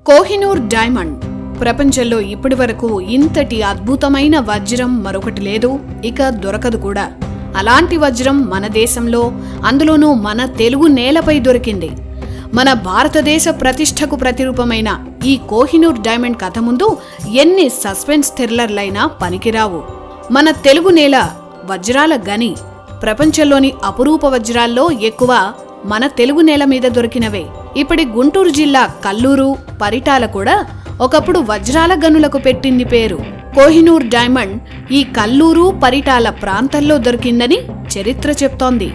Kohinoor diamond ప్రపంచంలో ఇప్పటివరకు ఇంతటి అద్భుతమైన వజ్రం మరొకటి లేదు, ఇక దొరకదు కూడా. అలాంటి వజ్రం మన దేశంలో, అందులోనూ మన తెలుగు నేలపై దొరికింది. మన భారతదేశ ప్రతిష్టకు ప్రతిరూపమైన ఈ కోహినూర్ డైమండ్ కథ ముందు ఎన్ని సస్పెన్స్ థ్రిల్లర్లైనా పనికిరావు. మన తెలుగు నేల వజ్రాల గని. ప్రపంచంలోని అపురూప వజ్రాల్లో ఎక్కువ మన తెలుగు నేల మీద దొరికినవే. ఇప్పటి గుంటూరు జిల్లా కల్లూరు, పరిటాల కూడా ఒకప్పుడు వజ్రాల గనులకు పెట్టింది పేరు. కోహినూర్ డైమండ్ ఈ కల్లూరు, పరిటాల ప్రాంతాల్లో దొరికిందని చరిత్ర చెప్తోంది.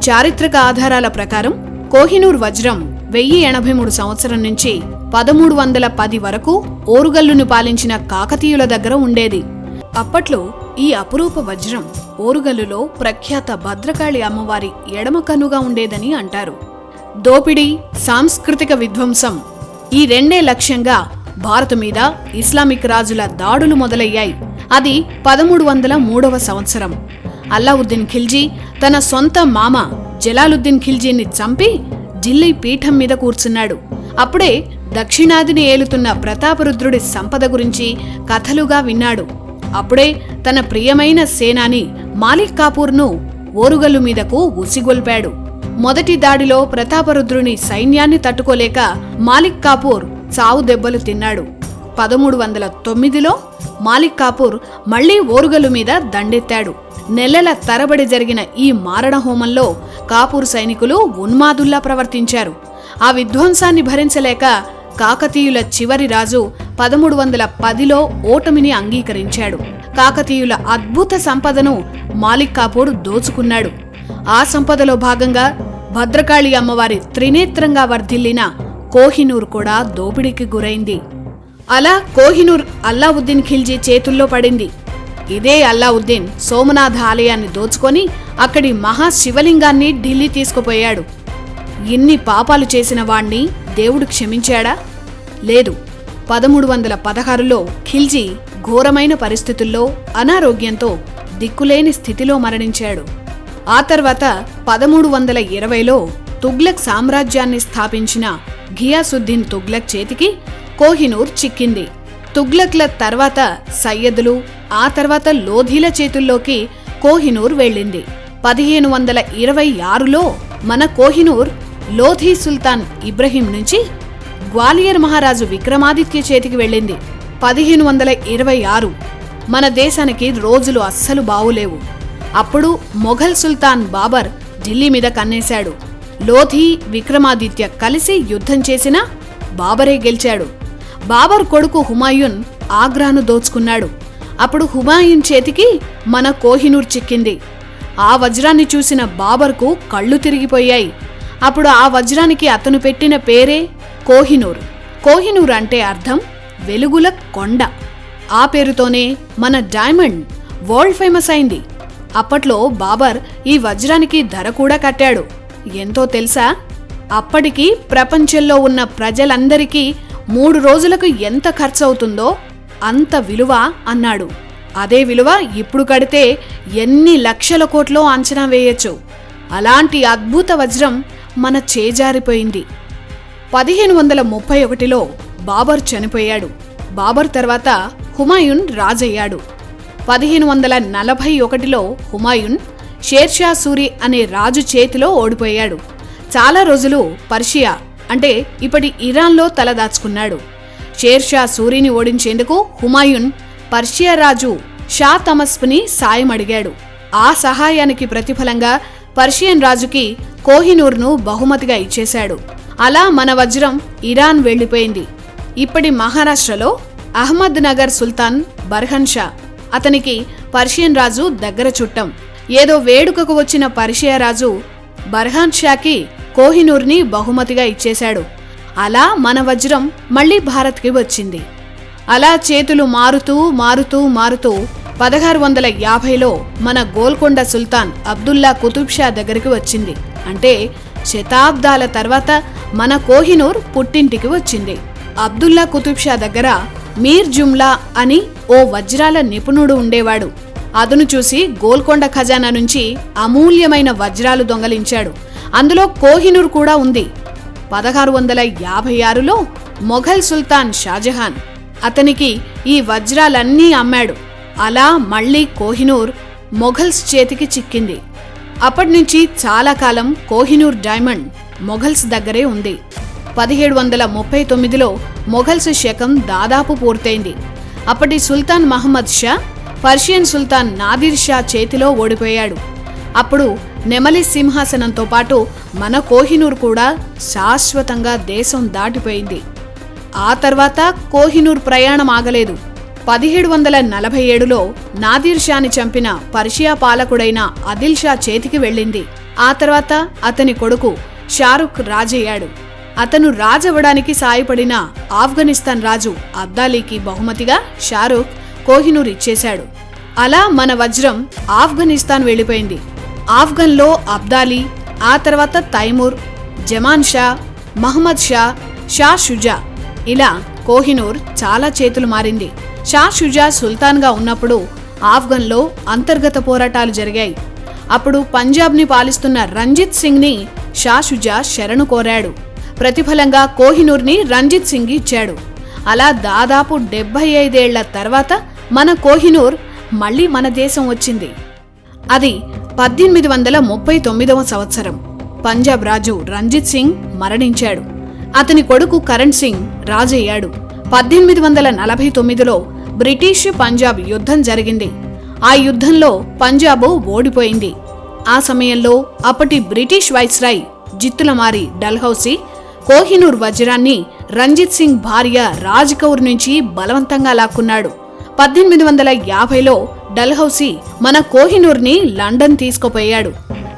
చారిత్రక ఆధారాల ప్రకారం కోహినూర్ వజ్రం 1083 సంవత్సరం నుంచి 1310 వరకు ఓరుగల్లును పాలించిన కాకతీయుల దగ్గర ఉండేది. అప్పట్లో ఈ అపురూప వజ్రం ఓరుగల్లులో ప్రఖ్యాత భద్రకాళి అమ్మవారి ఎడమ కన్నుగా ఉండేదని అంటారు. దోపిడీ, సాంస్కృతిక విధ్వంసం ఈ రెండే లక్ష్యంగా భారత మీద ఇస్లామిక్ రాజుల దాడులు మొదలయ్యాయి. అది 1303వ సంవత్సరం. అల్లావుద్దీన్ ఖిల్జీ తన సొంత మామ జలాలుద్దీన్ ఖిల్జీని చంపి ఢిల్లీ పీఠం మీద కూర్చున్నాడు. అప్పుడే దక్షిణాదిని ఏలుతున్న ప్రతాపరుద్రుడి సంపద గురించి కథలుగా విన్నాడు. అప్పుడే తన ప్రియమైన సేనాని మాలిక్ కాఫూర్ను ఓరుగల్లు మీదకు ఉసిగొల్పాడు. మొదటి దాడిలో ప్రతాపరుద్రుని సైన్యాన్ని తట్టుకోలేక మాలిక్ కాఫూర్ చావు దెబ్బలు తిన్నాడు. 1309లో మాలిక్ కాఫూర్ మళ్లీ ఓరుగల్లు మీద దండెత్తాడు. నెలల తరబడి జరిగిన ఈ మారణ హోమంలో కాఫూర్ సైనికులు ఉన్మాదుల్లా ప్రవర్తించారు. ఆ విధ్వంసాన్ని భరించలేక కాకతీయుల చివరి రాజు 1310లో ఓటమిని అంగీకరించాడు. కాకతీయుల అద్భుత సంపదను మాలిక్ కాఫూర్ దోచుకున్నాడు. ఆ సంపదలో భాగంగా భద్రకాళి అమ్మవారి త్రినేత్రంగా వర్ధిల్లిన కోహినూర్ కూడా దోపిడీకి గురైంది. అలా కోహినూర్ అల్లావుద్దీన్ ఖిల్జీ చేతుల్లో పడింది. ఇదే అల్లావుద్దీన్ సోమనాథ ఆలయాన్ని దోచుకొని అక్కడి మహాశివలింగాన్ని ఢిల్లీ తీసుకుపోయాడు. ఇన్ని పాపాలు చేసిన వాణ్ణి దేవుడు క్షమించాడా? లేదు. 1316లో ఖిల్జీ ఘోరమైన పరిస్థితుల్లో అనారోగ్యంతో దిక్కులేని స్థితిలో మరణించాడు. ఆ తర్వాత 1320లో తుగ్లక్ సామ్రాజ్యాన్ని స్థాపించిన ఘియాసుద్దీన్ తుగ్లక్ చేతికి కోహినూర్ చిక్కింది. తుగ్లక్ల తర్వాత సయ్యదులు, ఆ తర్వాత లోధీల చేతుల్లోకి కోహినూర్ వెళ్ళింది. 1526లో మన కోహినూర్ లోధీ సుల్తాన్ ఇబ్రహీం నుంచి గ్వాలియర్ మహారాజు విక్రమాదిత్య చేతికి వెళ్ళింది. 1526 మన దేశానికి రోజులు అస్సలు బావులేవు. అప్పుడు మొఘల్ సుల్తాన్ బాబర్ ఢిల్లీ మీద కన్నేశాడు. లోధీ, విక్రమాదిత్య కలిసి యుద్ధం చేసినా బాబరే గెలిచాడు. బాబర్ కొడుకు హుమాయూన్ ఆగ్రాను దోచుకున్నాడు. అప్పుడు హుమాయూన్ చేతికి మన కోహినూర్ చిక్కింది. ఆ వజ్రాన్ని చూసిన బాబర్కు కళ్ళు తిరిగిపోయాయి. అప్పుడు ఆ వజ్రానికి అతను పెట్టిన పేరే కోహినూర్. కోహినూర్ అంటే అర్థం వెలుగుల కొండ. ఆ పేరుతోనే మన డైమండ్ వరల్డ్ ఫేమస్ అయింది. అప్పట్లో బాబర్ ఈ వజ్రానికి ధర కూడా కట్టాడు. ఎంతో తెలుసా? అప్పటికి ప్రపంచంలో ఉన్న ప్రజలందరికీ 3 రోజులకు ఎంత ఖర్చవుతుందో అంత విలువ అన్నాడు. అదే విలువ ఇప్పుడు కడితే ఎన్ని లక్షల కోట్లో అంచనా వేయొచ్చు. అలాంటి అద్భుత వజ్రం మన చేజారిపోయింది. 1531లో బాబర్ చనిపోయాడు. బాబర్ తర్వాత హుమాయూన్ రాజయ్యాడు. 1541లో హుమాయూన్ షేర్షా సూరి అనే రాజు చేతిలో ఓడిపోయాడు. చాలా రోజులు పర్షియా అంటే ఇప్పటి ఇరాన్లో తలదాచుకున్నాడు. షేర్షా సూరిని ఓడించేందుకు హుమాయూన్ పర్షియా రాజు షా తమస్ప్ని సాయం అడిగాడు. ఆ సహాయానికి ప్రతిఫలంగా పర్షియన్ రాజుకి కోహినూర్ను బహుమతిగా ఇచ్చేశాడు. అలా మన వజ్రం ఇరాన్ వెళ్లిపోయింది. ఇప్పటి మహారాష్ట్రలో అహ్మద్ నగర్ సుల్తాన్ బర్హన్ షా, అతనికి పర్షియన్ రాజు దగ్గర చుట్టం. ఏదో వేడుకకు వచ్చిన పర్షియా రాజు బర్హాన్ షాకి కోహినూర్ని బహుమతిగా ఇచ్చేశాడు. అలా మన వజ్రం మళ్లీ భారత్కి వచ్చింది. అలా చేతులు మారుతూ మారుతూ మారుతూ 1650లో మన గోల్కొండ సుల్తాన్ అబ్దుల్లా కుతుబ్ షా దగ్గరికి వచ్చింది. అంటే శతాబ్దాల తర్వాత మన కోహినూర్ పుట్టింటికి వచ్చింది. అబ్దుల్లా కుతుబ్ షా దగ్గర మీర్ జుమ్లా అని ఓ వజ్రాల నిపుణుడు ఉండేవాడు. అతను చూసి గోల్కొండ ఖజానా నుంచి అమూల్యమైన వజ్రాలు దొంగలించాడు. అందులో కోహినూర్ కూడా ఉంది. 1656లో మొఘల్ సుల్తాన్ షాజహాన్. అతనికి ఈ వజ్రాలన్నీ అమ్మాడు. అలా మళ్లీ కోహినూర్ మొఘల్స్ చేతికి చిక్కింది. అప్పటినుంచి చాలా కాలం కోహినూర్ డైమండ్ మొఘల్స్ దగ్గరే ఉంది. 1739లో మొఘల్స్ శకం దాదాపు పూర్తయింది. అప్పటి సుల్తాన్ మహమ్మద్ షా పర్షియన్ సుల్తాన్ నాదిర్ షా చేతిలో ఓడిపోయాడు. అప్పుడు నెమలి సింహాసనంతో పాటు మన కోహినూర్ కూడా శాశ్వతంగా దేశం దాటిపోయింది. ఆ తర్వాత కోహినూర్ ప్రయాణం ఆగలేదు. 1747లో నాదిర్ షాని చంపిన పర్షియా పాలకుడైన ఆదిల్ షా చేతికి వెళ్ళింది. ఆ తర్వాత అతని కొడుకు షారుఖ్ రాజయ్యాడు. అతను రాజవ్వడానికి సాయపడిన ఆఫ్ఘనిస్తాన్ రాజు అబ్దాలీకి బహుమతిగా షారుఖ్ కోహినూర్ ఇచ్చేశాడు. అలా మన వజ్రం ఆఫ్ఘనిస్తాన్ వెళ్ళిపోయింది. ఆఫ్ఘన్లో అబ్దాలీ, ఆ తర్వాత తైమూర్, జమాన్ షా, మహమ్మద్ షా, షా షుజా, ఇలా కోహినూర్ చాలా చేతులు మారింది. షా షుజా సుల్తాన్గా ఉన్నప్పుడు ఆఫ్ఘన్లో అంతర్గత పోరాటాలు జరిగాయి. అప్పుడు పంజాబ్ని పాలిస్తున్న రంజిత్ సింగ్ని షా షుజా శరణు కోరాడు. ప్రతిఫలంగా కోహినూర్ని రంజిత్ సింగ్ ఇచ్చాడు. అలా దాదాపు 75 ఏళ్ల తర్వాత మన కోహినూర్ మళ్లీ మన దేశం వచ్చింది. అది 1839వ సంవత్సరం. పంజాబ్ రాజు రంజిత్ సింగ్ మరణించాడు. అతని కొడుకు కరణ్ సింగ్ రాజయ్యాడు. 1849లో బ్రిటిష్ పంజాబ్ యుద్ధం జరిగింది. ఆ యుద్ధంలో పంజాబు ఓడిపోయింది. ఆ సమయంలో అప్పటి బ్రిటిష్ వైస్రాయ్ జిత్తులమారి డల్హౌసీ కోహినూర్ వజ్రాన్ని రంజిత్ సింగ్ భార్య రాజ్ కౌర్ నుంచి బలవంతంగా లాక్కున్నాడు. 1850లో డల్హౌసీ మన కోహినూర్ని లండన్ తీసుకుపోయాడు.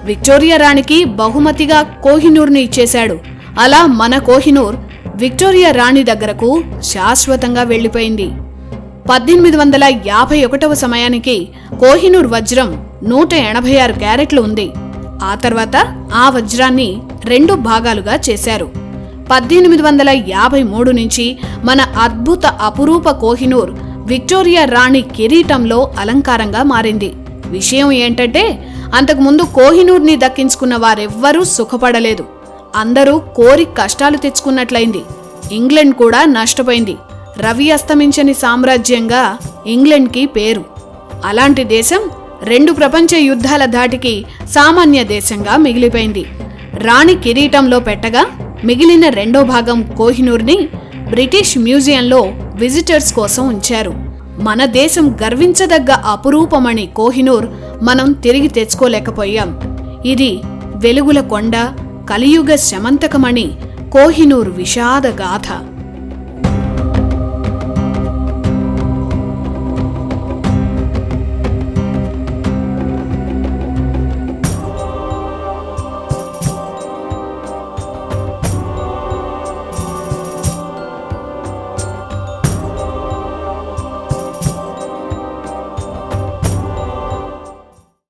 విక్టోరియా రాణికి బహుమతిగా కోహినూర్ని ఇచ్చేశాడు. అలా మన కోహినూర్ విక్టోరియా రాణి దగ్గరకు శాశ్వతంగా వెళ్లిపోయింది. 1851వ సమయానికి కోహినూర్ వజ్రం 186 క్యారెట్లు ఉంది. ఆ తర్వాత ఆ వజ్రాన్ని 2 భాగాలుగా చేశారు. 1853 నుంచి మన అద్భుత అపురూప కోహినూర్ విక్టోరియా రాణి కిరీటంలో అలంకారంగా మారింది. విషయం ఏంటంటే అంతకుముందు కోహినూర్ని దక్కించుకున్న వారెవ్వరూ సుఖపడలేదు. అందరూ కోరి కష్టాలు తెచ్చుకున్నట్లయింది. ఇంగ్లండ్ కూడా నష్టపోయింది. రవి అస్తమించని సామ్రాజ్యంగా ఇంగ్లండ్కి పేరు. అలాంటి దేశం 2 ప్రపంచ యుద్ధాల ధాటికి సామాన్య దేశంగా మిగిలిపోయింది. రాణి కిరీటంలో పెట్టగా మిగిలిన 2వ భాగం కోహినూర్ని బ్రిటిష్ మ్యూజియంలో విజిటర్స్ కోసం ఉంచారు. మన దేశం గర్వించదగ్గ అపురూపమణి కోహినూర్ మనం తిరిగి తెచ్చుకోలేకపోయాం. ఇది వెలుగుల కొండ, కలియుగ శమంతకమణి కోహినూర్ విషాద గాథ.